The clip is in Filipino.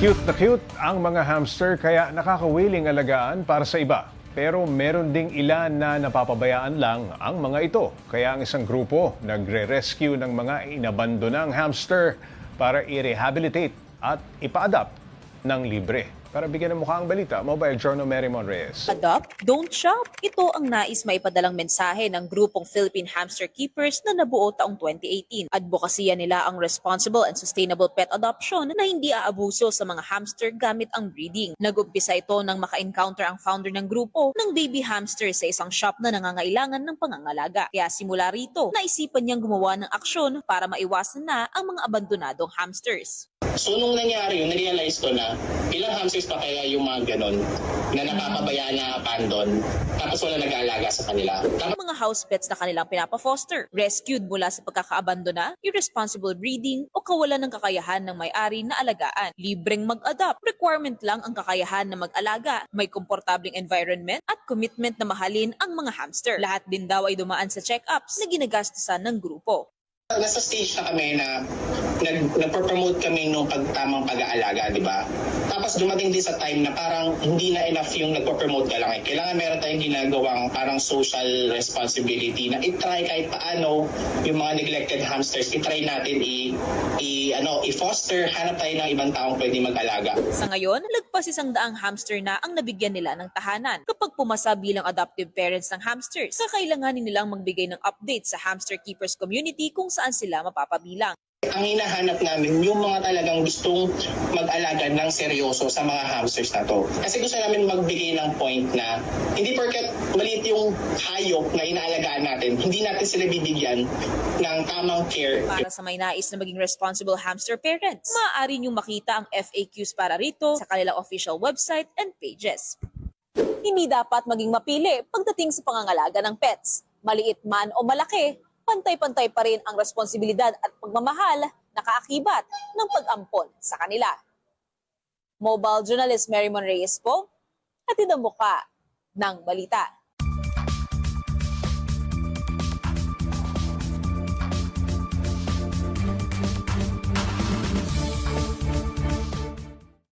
Cute na cute ang mga hamster kaya nakakawiling alagaan para sa iba. Pero meron ding ilan na napapabayaan lang ang mga ito. Kaya ang isang grupo nagre-rescue ng mga inabandonang hamster para i-rehabilitate at ipa-adapt ng libre. Para bigyan ng mukha ang balita, Mobile Journal Mary Monreyes. Adopt, don't shop. Ito ang nais maipadalang mensahe ng grupong Philippine Hamster Keepers na nabuo taong 2018. Advokasya nila ang responsible and sustainable pet adoption na hindi aabuso sa mga hamster gamit ang breeding. Nag-umpisa ito nang maka-encounter ang founder ng grupo ng baby hamster sa isang shop na nangangailangan ng pangangalaga. Kaya simula rito, naisipan niyang gumawa ng aksyon para maiwasan na ang mga abandonadong hamsters. So nung nangyari yun, narealize ko na ilang hamsters pa kaya yung mga ganon na napapabayaan na abandon tapos wala nag-aalaga sa kanila. Ang mga house pets na kanilang pinapafoster, rescued mula sa pagkakaabandona, irresponsible breeding o kawalan ng kakayahan ng may-ari na alagaan. Libreng mag-adopt, requirement lang ang kakayahan na mag-alaga, may komportabling environment at commitment na mahalin ang mga hamster. Lahat din daw ay dumaan sa check-ups na ginagastusan ng grupo. Nasa stage na kami na nagpo-promote kami nung tamang pag-aalaga, di ba? Tapos dumating din sa time na parang hindi na enough yung nagpo-promote ka lang. Kailangan meron tayong ginagawang parang social responsibility na itry kahit paano yung mga neglected hamsters, itry natin i-foster, hanap tayo ng ibang taong pwede mag-alaga. Sa ngayon, lagpas 100 hamster na ang nabigyan nila ng tahanan. Kapag pumasa bilang adoptive parents ng hamsters, kakailanganin nilang magbigay ng update sa hamster keepers community kung saan sila mapapabilang. Ang hinahanap namin yung mga talagang gustong mag-alaga ng seryoso sa mga hamsters na to. Kasi gusto namin magbigay ng point na hindi porket maliit yung hayop na inaalagaan natin, hindi natin sila bibigyan ng tamang care. Para sa may nais na maging responsible hamster parents, maaari niyong makita ang FAQs para rito sa kanilang official website and pages. Hindi dapat maging mapili pagdating sa pangangalaga ng pets. Maliit man o malaki, pantay-pantay pa rin ang responsibilidad at pagmamahal na kaakibat ng pag-ampon sa kanila. Mobile journalist Mary Monreyes po, hatid ang mukha ng balita.